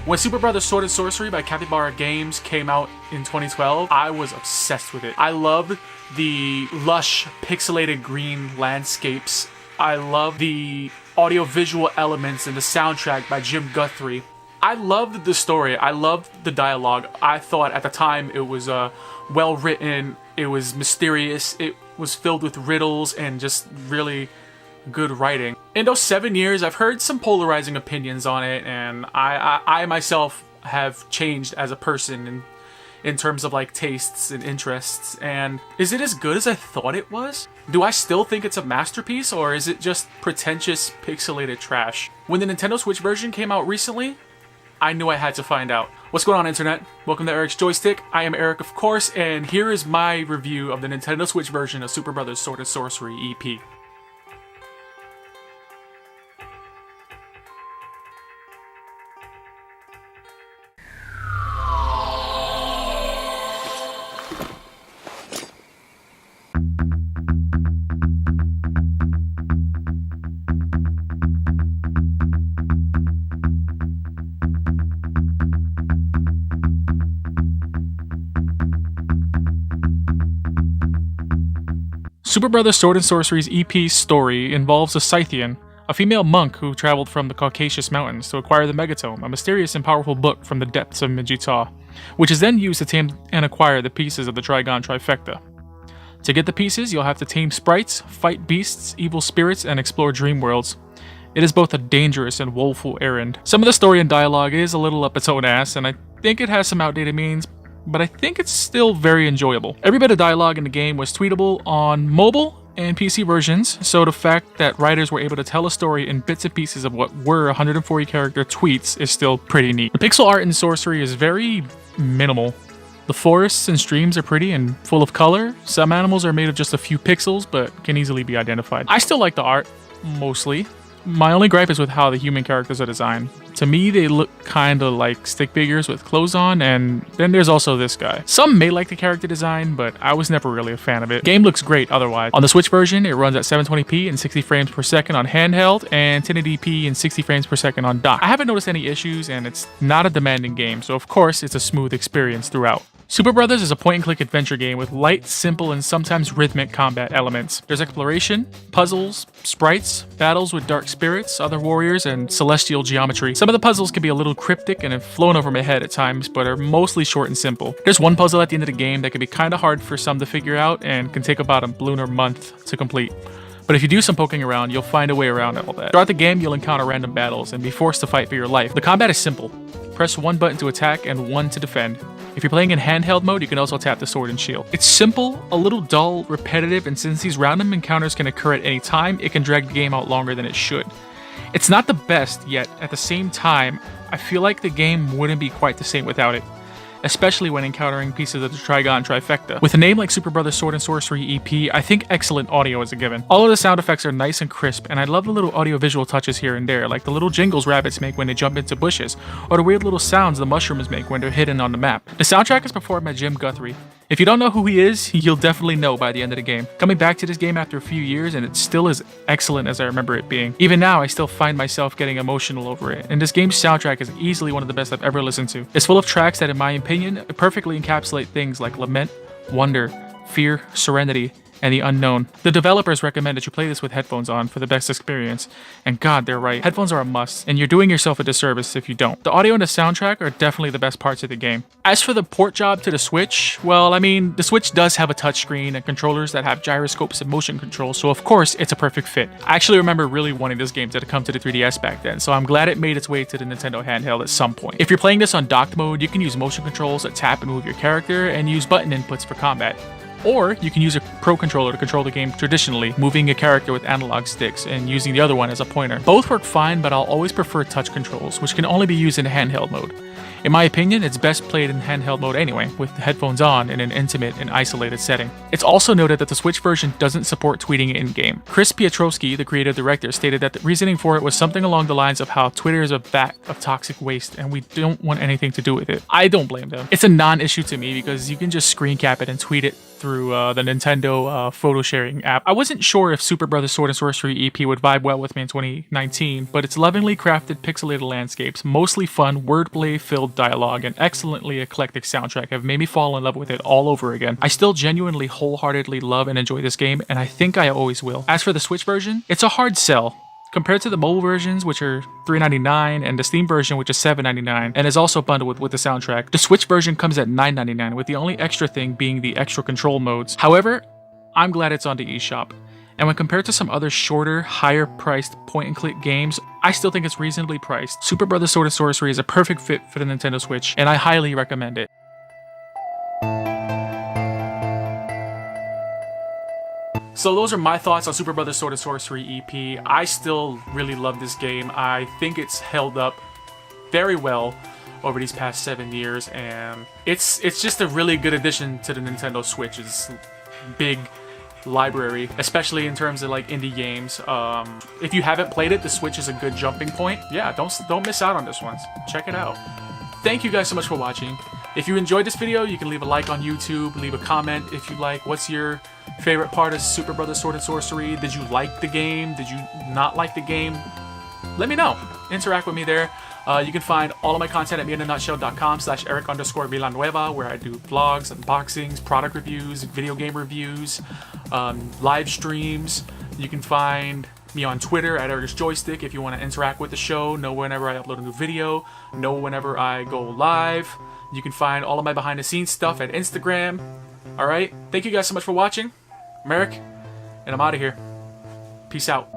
When Superbrothers Sword and Sorcery by Capybara Games came out in 2012, I was obsessed with it. I loved the lush, pixelated green landscapes. I loved the audiovisual elements and the soundtrack by Jim Guthrie. I loved the story. I loved the dialogue. I thought at the time it was well written, it was mysterious, it was filled with riddles and just really good writing. In those 7 years, I've heard some polarizing opinions on it, and I myself have changed as a person in terms of like tastes and interests. And is it as good as I thought it was? Do I still think it's a masterpiece, or is it just pretentious pixelated trash? When the Nintendo Switch version came out recently, I knew I had to find out. What's going on, internet? Welcome to Erik's Joystick. I am Erik, of course, and here is my review of the Nintendo Switch version of Superbrothers Sword and Sorcery EP. Superbrothers Sword and Sorcery's EP story involves a Scythian, a female monk who traveled from the Caucasus Mountains to acquire the Megatome, a mysterious and powerful book from the depths of Midgetaw, which is then used to tame and acquire the pieces of the Trigon Trifecta. To get the pieces, you'll have to tame sprites, fight beasts, evil spirits, and explore dream worlds. It is both a dangerous and woeful errand. Some of the story and dialogue is a little up its own ass, and I think it has some outdated meanings, but I think it's still very enjoyable. Every bit of dialogue in the game was tweetable on mobile and PC versions, so the fact that writers were able to tell a story in bits and pieces of what were 140 character tweets is still pretty neat. The pixel art in Sorcery is very minimal. The forests and streams are pretty and full of color. Some animals are made of just a few pixels, but can easily be identified. I still like the art, mostly. My only gripe is with how the human characters are designed. To me, they look kinda like stick figures with clothes on, and then there's also this guy. Some may like the character design, but I was never really a fan of it. Game looks great otherwise. On the Switch version, it runs at 720p and 60 frames per second on handheld, and 1080p and 60 frames per second on dock. I haven't noticed any issues, and it's not a demanding game, so of course it's a smooth experience throughout. Superbrothers is a point-and-click adventure game with light, simple, and sometimes rhythmic combat elements. There's exploration, puzzles, sprites, battles with dark spirits, other warriors, and celestial geometry. Some of the puzzles can be a little cryptic and have flown over my head at times, but are mostly short and simple. There's one puzzle at the end of the game that can be kinda hard for some to figure out and can take about a lunar month to complete. But if you do some poking around, you'll find a way around all that. Throughout the game, you'll encounter random battles and be forced to fight for your life. The combat is simple. Press one button to attack and one to defend. If you're playing in handheld mode, you can also tap the sword and shield. It's simple, a little dull, repetitive, and since these random encounters can occur at any time, it can drag the game out longer than it should. It's not the best, yet at the same time, I feel like the game wouldn't be quite the same without it, especially when encountering pieces of the Trigon Trifecta. With a name like Superbrothers Sword and Sorcery EP, I think excellent audio is a given. All of the sound effects are nice and crisp, and I love the little audiovisual touches here and there, like the little jingles rabbits make when they jump into bushes, or the weird little sounds the mushrooms make when they're hidden on the map. The soundtrack is performed by Jim Guthrie. If you don't know who he is, you'll definitely know by the end of the game. Coming back to this game after a few years, and it still is excellent as I remember it being. Even now, I still find myself getting emotional over it, and this game's soundtrack is easily one of the best I've ever listened to. It's full of tracks that, in my opinion, perfectly encapsulate things like lament, wonder, fear, serenity, and the unknown. The developers recommend that you play this with headphones on for the best experience, and God, they're right. Headphones are a must, and you're doing yourself a disservice if you don't. The audio and the soundtrack are definitely the best parts of the game. As for the port job to the Switch, well, I mean, the Switch does have a touchscreen and controllers that have gyroscopes and motion control, so of course, it's a perfect fit. I actually remember really wanting this game to come to the 3DS back then, so I'm glad it made its way to the Nintendo handheld at some point. If you're playing this on docked mode, you can use motion controls that tap and move your character, and use button inputs for combat. Or you can use a Pro Controller to control the game traditionally, moving a character with analog sticks and using the other one as a pointer. Both work fine, but I'll always prefer touch controls, which can only be used in handheld mode. In my opinion, it's best played in handheld mode anyway, with the headphones on in an intimate and isolated setting. It's also noted that the Switch version doesn't support tweeting in-game. Chris Piotrowski, the creative director, stated that the reasoning for it was something along the lines of how Twitter is a vat of toxic waste and we don't want anything to do with it. I don't blame them. It's a non-issue to me because you can just screen cap it and tweet it through the Nintendo photo sharing app. I wasn't sure if Superbrothers Sword and Sorcery EP would vibe well with me in 2019, but its lovingly crafted pixelated landscapes, mostly fun, wordplay-filled dialogue, and excellently eclectic soundtrack have made me fall in love with it all over again. I still genuinely wholeheartedly love and enjoy this game, and I think I always will. As for the Switch version, it's a hard sell. Compared to the mobile versions, which are $3.99, and the Steam version, which is $7.99, and is also bundled with the soundtrack, the Switch version comes at $9.99, with the only extra thing being the extra control modes. However, I'm glad it's on the eShop. And when compared to some other shorter, higher-priced point-and-click games, I still think it's reasonably priced. Superbrothers Sword and Sorcery is a perfect fit for the Nintendo Switch, and I highly recommend it. So those are my thoughts on Superbrothers Sword and Sorcery EP. I still really love this game. I think it's held up very well over these past 7 years, and it's just a really good addition to the Nintendo Switch's big library, especially in terms of like indie games. If you haven't played it, the Switch is a good jumping point. Yeah, don't miss out on this one. Check it out. Thank you guys so much for watching. If you enjoyed this video, you can leave a like on YouTube, leave a comment if you like. What's your favorite part of Superbrothers Sword and Sorcery? Did you like the game? Did you not like the game? Let me know. Interact with me there. You can find all of my content at meinanutshell.com/Erik_Villanueva, where I do vlogs, unboxings, product reviews, video game reviews, live streams. You can find me on Twitter at Erik's Joystick if you want to interact with the show, know whenever I upload a new video, know whenever I go live. You can find all of my behind the scenes stuff at Instagram. Alright, thank you guys so much for watching. I'm Erik, and I'm out of here. Peace out.